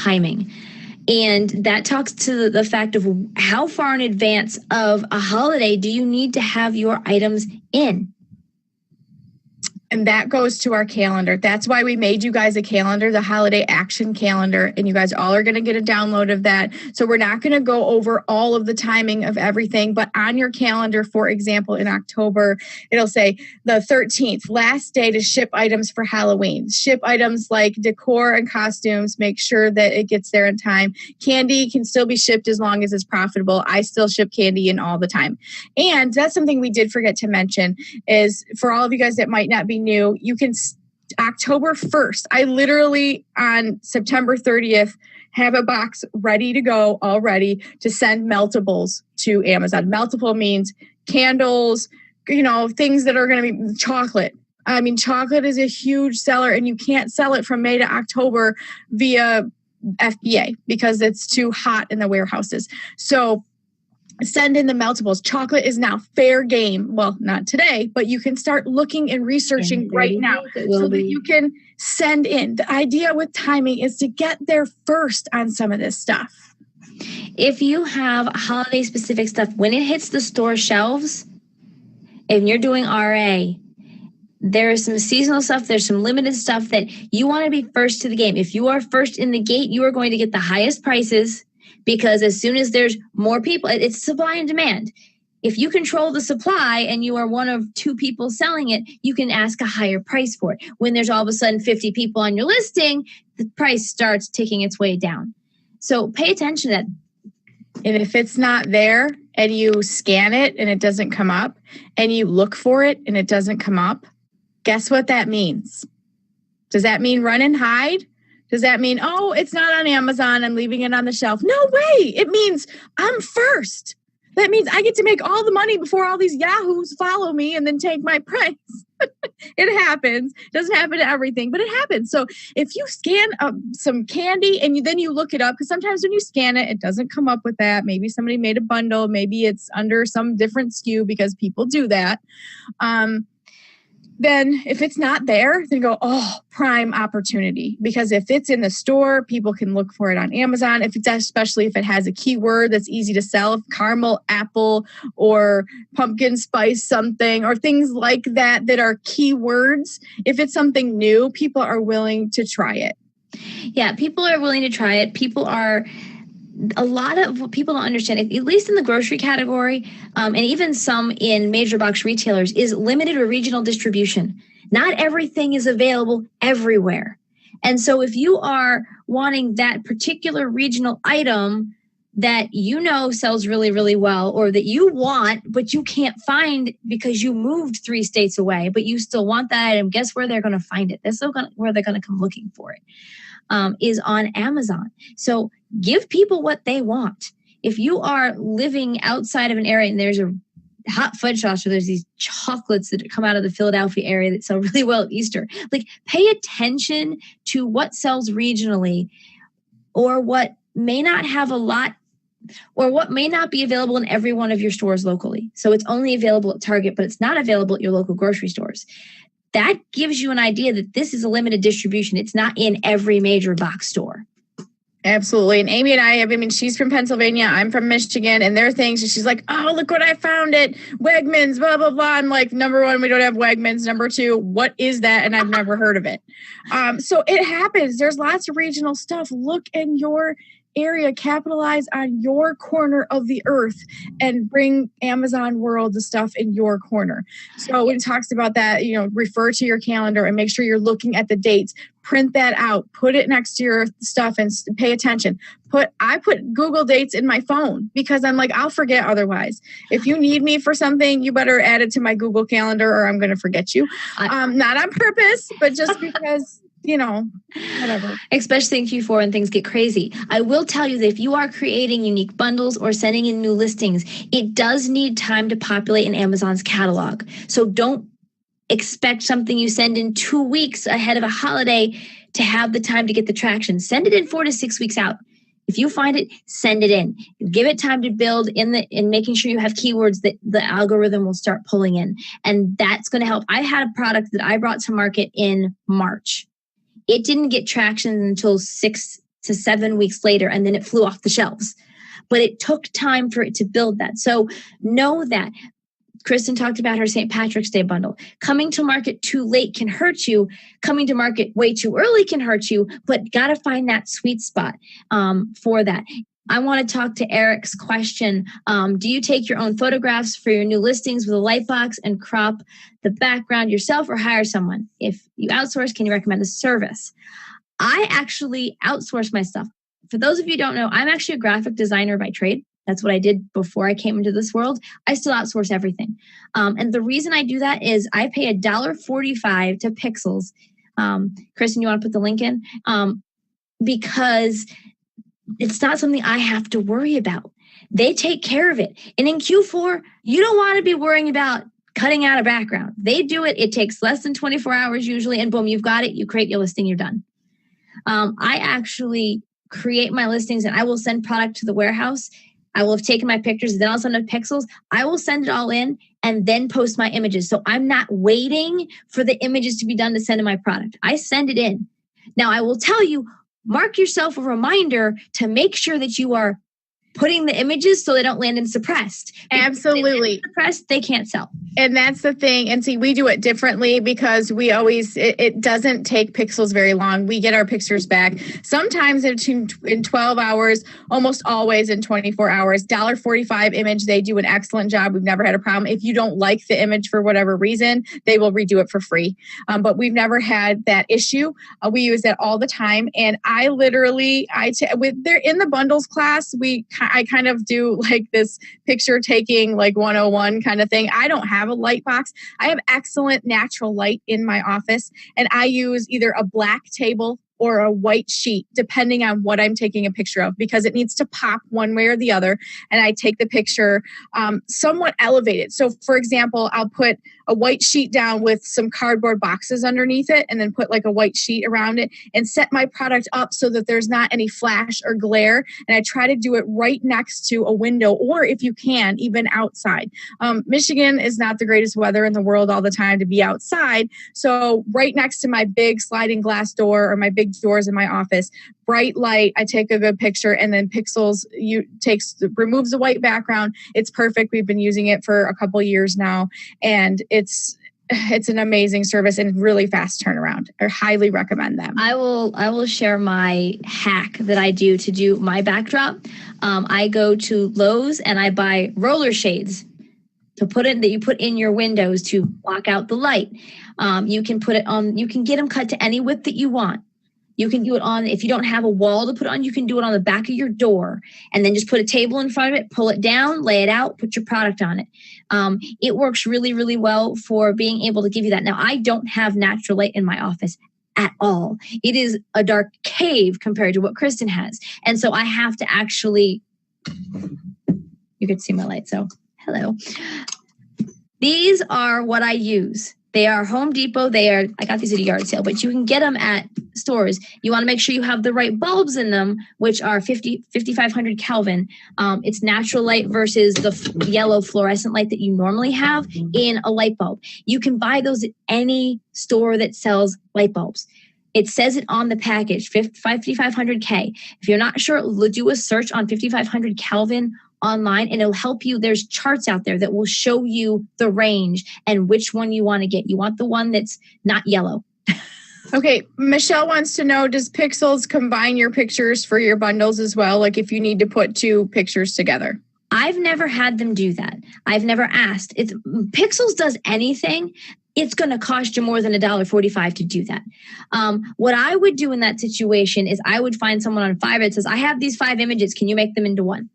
timing. And that talks to the fact of how far in advance of a holiday do you need to have your items in? And that goes to our calendar. That's why we made you guys a calendar, the holiday action calendar. And you guys all are going to get a download of that. So we're not going to go over all of the timing of everything, but on your calendar, for example, in October, it'll say the 13th, last day to ship items for Halloween. Ship items like decor and costumes. Make sure that it gets there in time. Candy can still be shipped as long as it's profitable. I still ship candy in all the time. And that's something we did forget to mention is for all of you guys that might not be new, you can October 1st. I literally on September 30th have a box ready to go already to send meltables to Amazon. Meltable means candles, things that are going to be chocolate. I mean, chocolate is a huge seller and you can't sell it from May to October via FBA because it's too hot in the warehouses. So send in the meltables. Chocolate is now fair game. Well, not today, but you can start looking and researching right now so that you can send in. The idea with timing is to get there first on some of this stuff. If you have holiday specific stuff, when it hits the store shelves, and you're doing RA, there's some seasonal stuff, there's some limited stuff that you want to be first to the game. If you are first in the gate, you are going to get the highest prices. Because as soon as there's more people, it's supply and demand. If you control the supply and you are one of two people selling it, you can ask a higher price for it. When there's all of a sudden 50 people on your listing, the price starts ticking its way down. So pay attention to that. And if it's not there and you scan it and it doesn't come up and you look for it and it doesn't come up, guess what that means? Does that mean run and hide? Does that mean, oh, it's not on Amazon, I'm leaving it on the shelf? No way. It means I'm first. That means I get to make all the money before all these yahoos follow me and then take my price. It happens. It doesn't happen to everything, but it happens. So if you scan some candy and then you look it up, because sometimes when you scan it, it doesn't come up with that. Maybe somebody made a bundle. Maybe it's under some different SKU because people do that. Then if it's not there, then go, oh, prime opportunity. Because if it's in the store, people can look for it on Amazon. Especially if it has a keyword that's easy to sell, caramel, apple, or pumpkin spice something, or things like that are keywords. If it's something new, people are willing to try it. Yeah, people are willing to try it. A lot of what people don't understand, at least in the grocery category, and even some in major box retailers, is limited or regional distribution. Not everything is available everywhere. And so if you are wanting that particular regional item that you know sells really, really well, or that you want, but you can't find because you moved 3 states away, but you still want that item, guess where they're going to find it? That's where they're going to come looking for it. Is on Amazon. So give people what they want. If you are living outside of an area and there's a hot fudge sauce or there's these chocolates that come out of the Philadelphia area that sell really well at Easter, pay attention to what sells regionally or what may not have a lot or what may not be available in every one of your stores locally. So it's only available at Target, but it's not available at your local grocery stores. That gives you an idea that this is a limited distribution. It's not in every major box store. Absolutely. And Amy and I, she's from Pennsylvania, I'm from Michigan, and there are things, and she's like, oh, look what I found at Wegmans, blah, blah, blah. I'm like, number one, we don't have Wegmans. Number two, what is that? And I've never heard of it. So it happens. There's lots of regional stuff. Look in your area, capitalize on your corner of the earth and bring Amazon world the stuff in your corner. So when it talks about that, refer to your calendar and make sure you're looking at the dates. Print that out, put it next to your stuff and pay attention. I put Google Dates in my phone because I'm like, I'll forget otherwise. If you need me for something, you better add it to my Google Calendar or I'm going to forget you. Not on purpose, but just because... whatever. Especially in Q4 when things get crazy. I will tell you that if you are creating unique bundles or sending in new listings, it does need time to populate in Amazon's catalog. So don't expect something you send in 2 weeks ahead of a holiday to have the time to get the traction. Send it in 4 to 6 weeks out. If you find it, send it in. Give it time to build in making sure you have keywords that the algorithm will start pulling in. And that's going to help. I had a product that I brought to market in March. It didn't get traction until 6 to 7 weeks later, and then it flew off the shelves. But it took time for it to build that. So know that. Kristen talked about her St. Patrick's Day bundle. Coming to market too late can hurt you. Coming to market way too early can hurt you, but got to find that sweet spot for that. I want to talk to Eric's question. Do you take your own photographs for your new listings with a light box and crop the background yourself or hire someone? If you outsource, can you recommend a service? I actually outsource my stuff. For those of you who don't know, I'm actually a graphic designer by trade. That's what I did before I came into this world. I still outsource everything. And the reason I do that is I pay $1.45 to Pixels. Kristen, you want to put the link in? Because it's not something I have to worry about. They take care of it. And in Q4, you don't want to be worrying about cutting out a background. They do it. It takes less than 24 hours usually. And boom, you've got it. You create your listing, you're done. I actually create my listings and I will send product to the warehouse. I will have taken my pictures, then I'll send it Pixels. I will send it all in and then post my images. So I'm not waiting for the images to be done to send in my product. I send it in. Now I will tell you, mark yourself a reminder to make sure that you are putting the images so they don't land in suppressed. Absolutely. Suppressed, they can't sell. And that's the thing. And see, we do it differently because we always, it doesn't take Pixels very long. We get our pictures back. Sometimes in 12 hours, almost always in 24 hours. $1.45 image, they do an excellent job. We've never had a problem. If you don't like the image for whatever reason, they will redo it for free. But we've never had that issue. We use that all the time. And I literally, they're in the bundles class, I kind of do like this picture taking like 101 kind of thing. I don't have a light box. I have excellent natural light in my office, and I use either a black table or a white sheet, depending on what I'm taking a picture of, because it needs to pop one way or the other. And I take the picture somewhat elevated. So for example, I'll put a white sheet down with some cardboard boxes underneath it, and then put like a white sheet around it and set my product up so that there's not any flash or glare. And I try to do it right next to a window, or if you can, even outside. Michigan is not the greatest weather in the world all the time to be outside. So right next to my big sliding glass door or my big doors in my office, bright light, I take a good picture, and then Pixels removes the white background. It's perfect. We've been using it for a couple years now, and it's an amazing service and really fast turnaround. I highly recommend them. I will share my hack that I do to do my backdrop. I go to Lowe's and I buy roller shades that you put in your windows to block out the light. You can put it on. You can get them cut to any width that you want. You can do it on, if you don't have a wall to put on, you can do it on the back of your door, and then just put a table in front of it, pull it down, lay it out, put your product on it. It works really, really well for being able to give you that. Now, I don't have natural light in my office at all. It is a dark cave compared to what Kristen has. And so I have to actually, you can see my light, so hello. These are what I use. They are Home Depot. I got these at a yard sale, but you can get them at stores. You want to make sure you have the right bulbs in them, which are 5,500 Kelvin. It's natural light versus the yellow fluorescent light that you normally have in a light bulb. You can buy those at any store that sells light bulbs. It says it on the package, 5,500K. If you're not sure, do a search on 5,500 Kelvin online, and it'll help you. There's charts out there that will show you the range and which one you want to get. You want the one that's not yellow. Okay, Michelle wants to know, does Pixels combine your pictures for your bundles as well? Like if you need to put two pictures together? I've never had them do that. I've never asked. If Pixels does anything, it's going to cost you more than $1.45 to do that. What I would do in that situation is I would find someone on Fiverr that says, I have these 5 images. Can you make them into one?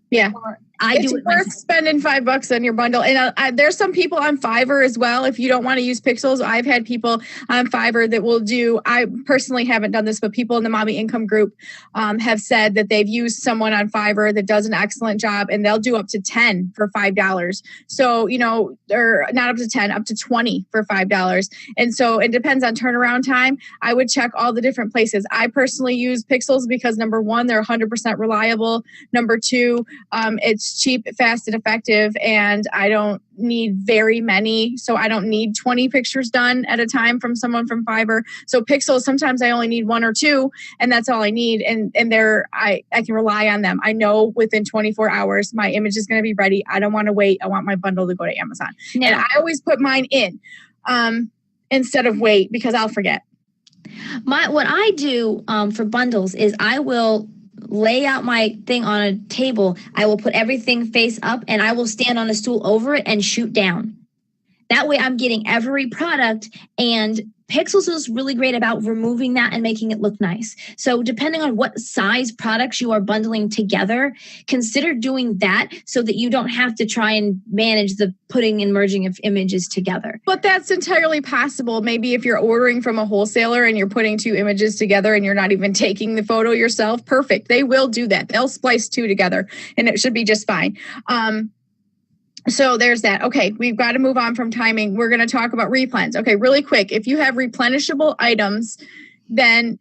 Yeah. It's worth spending $5 on your bundle. And there's some people on Fiverr as well. If you don't want to use Pixels, I've had people on Fiverr that will do, I personally haven't done this, but people in the Mommy Income group have said that they've used someone on Fiverr that does an excellent job, and they'll do up to 10 for $5. So, or not up to 10, up to 20 for $5. And so it depends on turnaround time. I would check all the different places. I personally use Pixels because number one, they're 100% reliable. Number two, it's It's cheap, fast, and effective, and I don't need very many. So I don't need 20 pictures done at a time from someone from Fiverr. So Pixels, sometimes I only need 1 or 2, and that's all I need. And I can rely on them. I know within 24 hours, my image is going to be ready. I don't want to wait. I want my bundle to go to Amazon. And I always put mine in instead of wait, because I'll forget. What I do for bundles is I will lay out my thing on a table. I will put everything face up and I will stand on a stool over it and shoot down. That way I'm getting every product, and Pixels is really great about removing that and making it look nice. So depending on what size products you are bundling together, consider doing that so that you don't have to try and manage the putting and merging of images together. But that's entirely possible. Maybe if you're ordering from a wholesaler and you're putting 2 images together and you're not even taking the photo yourself, perfect. They will do that. They'll splice 2 together and it should be just fine. So there's that. Okay, we've got to move on from timing. We're going to talk about replens. Okay, really quick. If you have replenishable items, then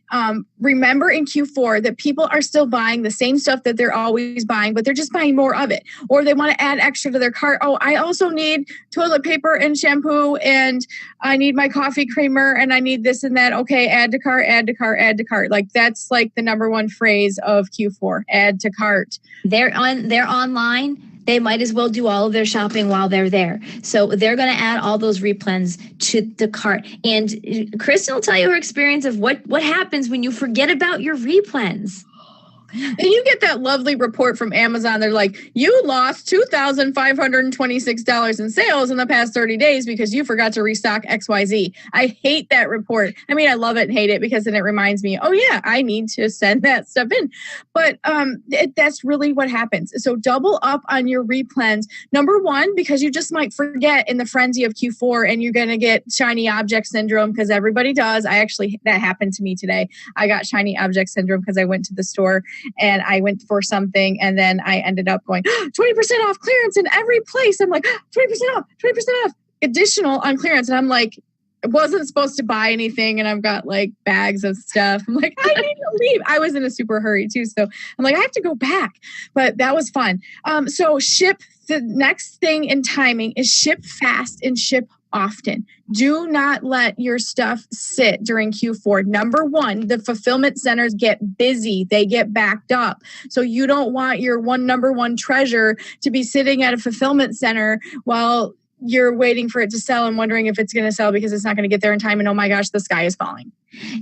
remember in Q4 that people are still buying the same stuff that they're always buying, but they're just buying more of it. Or they want to add extra to their cart. Oh, I also need toilet paper and shampoo, and I need my coffee creamer, and I need this and that. Okay, add to cart, add to cart, add to cart. Like that's like the number one phrase of Q4, add to cart. They're online. They might as well do all of their shopping while they're there. So they're going to add all those replens to the cart. And Kristen will tell you her experience of what happens when you forget about your replens. And you get that lovely report from Amazon. They're like, you lost $2,526 in sales in the past 30 days because you forgot to restock XYZ. I hate that report. I mean, I love it and hate it because then it reminds me, oh yeah, I need to send that stuff in. But that's really what happens. So double up on your replens. Number one, because you just might forget in the frenzy of Q4 and you're going to get shiny object syndrome because everybody does. That happened to me today. I got shiny object syndrome because I went to the store and I went for something and then I ended up going 20% off clearance in every place. I'm like 20% off, additional on clearance. And I'm like, I wasn't supposed to buy anything and I've got like bags of stuff. I'm like, I need to leave. I was in a super hurry too. So I'm like, I have to go back. But that was fun. So the next thing in timing is ship fast and ship often. Do not let your stuff sit during Q4. Number one, the fulfillment centers get busy. They get backed up. So you don't want your number one treasure to be sitting at a fulfillment center while you're waiting for it to sell and wondering if it's going to sell because it's not going to get there in time. And oh my gosh, the sky is falling.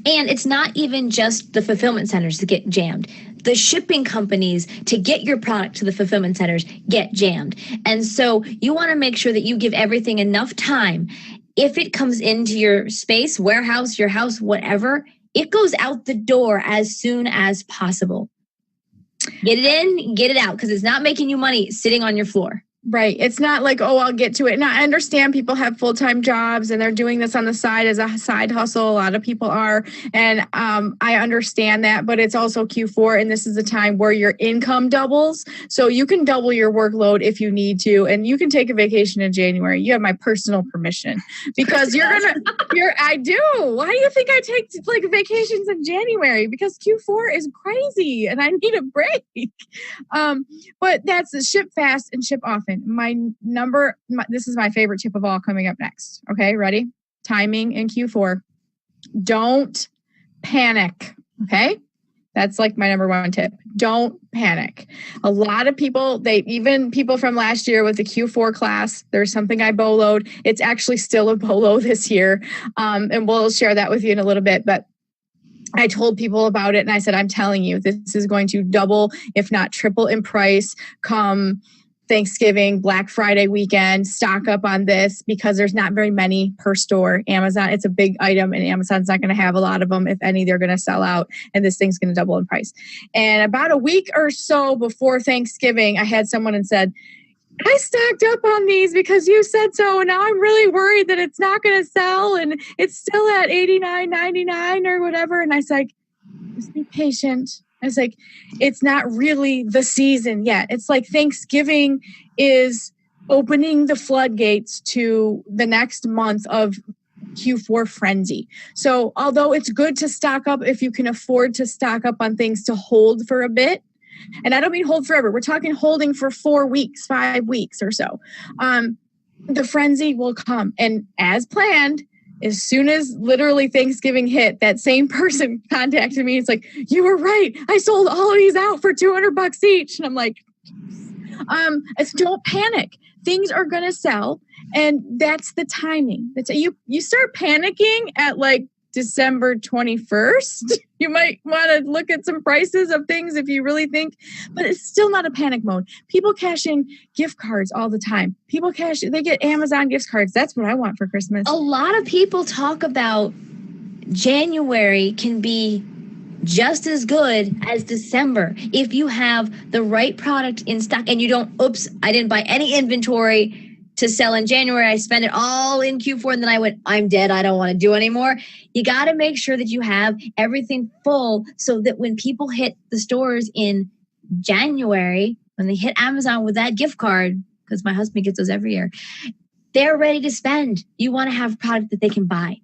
And it's not even just the fulfillment centers that get jammed. The shipping companies to get your product to the fulfillment centers get jammed. And so you want to make sure that you give everything enough time. If it comes into your space, warehouse, your house, whatever, it goes out the door as soon as possible. Get it in, get it out, because it's not making you money sitting on your floor. Right. It's not like, oh, I'll get to it. And I understand people have full-time jobs and they're doing this on the side as a side hustle. A lot of people are. And I understand that, but it's also Q4 and this is the time where your income doubles. So you can double your workload if you need to. And you can take a vacation in January. You have my personal permission because I do. Why do you think I take like vacations in January? Because Q4 is crazy and I need a break. But that's the ship fast and ship often. This is my favorite tip of all coming up next. Okay, ready? Timing in Q4. Don't panic. Okay? That's like my number one tip. Don't panic. A lot of people, even people from last year with the Q4 class, there's something I BOLO'd. It's actually still a BOLO this year. And we'll share that with you in a little bit. But I told people about it and I said, I'm telling you, this is going to double, if not triple in price come Thanksgiving, Black Friday weekend. Stock up on this because there's not very many per store. Amazon, it's a big item and Amazon's not going to have a lot of them. If any, they're going to sell out and this thing's going to double in price. And about a week or so before Thanksgiving, I had someone and said, I stocked up on these because you said so. And now I'm really worried that it's not going to sell and it's still at $89.99 or whatever. And I was like, just be patient. I was like, it's not really the season yet. It's like Thanksgiving is opening the floodgates to the next month of Q4 frenzy. So although it's good to stock up if you can afford to stock up on things to hold for a bit, And I don't mean hold forever. We're talking holding for 4 weeks, 5 weeks or so. The frenzy will come. And as planned, as soon as literally Thanksgiving hit, that same person contacted me. It's like, you were right. I sold all of these out for $200 each. And I'm like, don't panic. Things are going to sell. And that's the timing. You start panicking at like December 21st. You might want to look at some prices of things if you really think, but it's still not a panic mode. People cash in gift cards all the time. They get Amazon gift cards. That's what I want for Christmas. A lot of people talk about January can be just as good as December if you have the right product in stock and you don't, I didn't buy any inventory to sell in January. I spent it all in Q4 and then I'm dead. I don't want to do anymore. You got to make sure that you have everything full so that when people hit the stores in January, when they hit Amazon with that gift card, because my husband gets those every year, they're ready to spend. You want to have product that they can buy.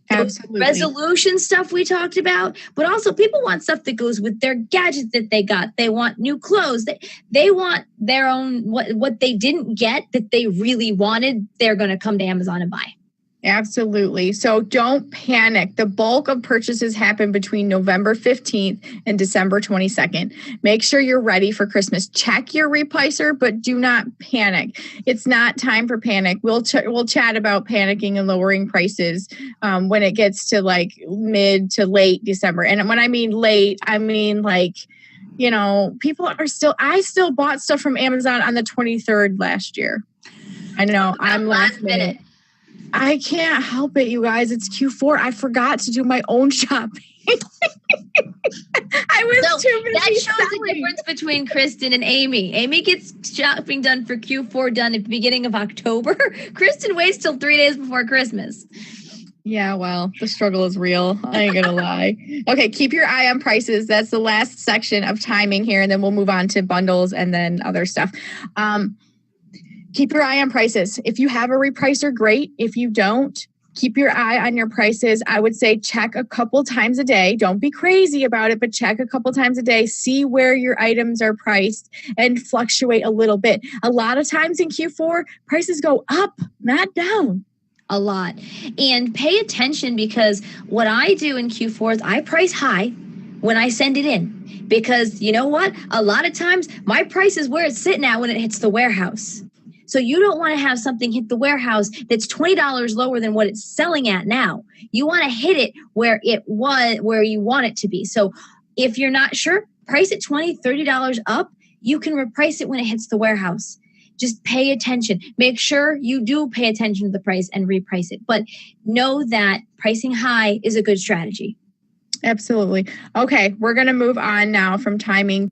Absolutely. Resolution stuff we talked about, but also people want stuff that goes with their gadgets that they got. They want new clothes. They want their own, what they didn't get that they really wanted, they're going to come to Amazon and buy. Absolutely. So don't panic. The bulk of purchases happen between November 15th and December 22nd. Make sure you're ready for Christmas. Check your repricer, but do not panic. It's not time for panic. We'll chat about panicking and lowering prices when it gets to like mid to late December. And when I mean late, I mean like, people I still bought stuff from Amazon on the 23rd last year. I know. I'm last minute. I can't help it, you guys. It's Q4. I forgot to do my own shopping. I was too busy. That shows the difference between Kristen and Amy. Amy gets shopping done for Q4 done at the beginning of October. Kristen waits till 3 days before Christmas. Yeah, well, the struggle is real. I ain't gonna lie. Okay, keep your eye on prices. That's the last section of timing here, and then we'll move on to bundles and then other stuff. Keep your eye on prices. If you have a repricer, great. If you don't, keep your eye on your prices. I would say check a couple times a day. Don't be crazy about it, but check a couple times a day. See where your items are priced and fluctuate a little bit. A lot of times in Q4, prices go up, not down. A lot. And pay attention because what I do in Q4 is I price high when I send it in. Because you know what? A lot of times my price is where it's sitting at when it hits the warehouse. So you don't want to have something hit the warehouse that's $20 lower than what it's selling at now. You want to hit it where you want it to be. So if you're not sure, price it $20, $30 up. You can reprice it when it hits the warehouse. Just pay attention. Make sure you do pay attention to the price and reprice it. But know that pricing high is a good strategy. Absolutely. Okay, we're going to move on now from timing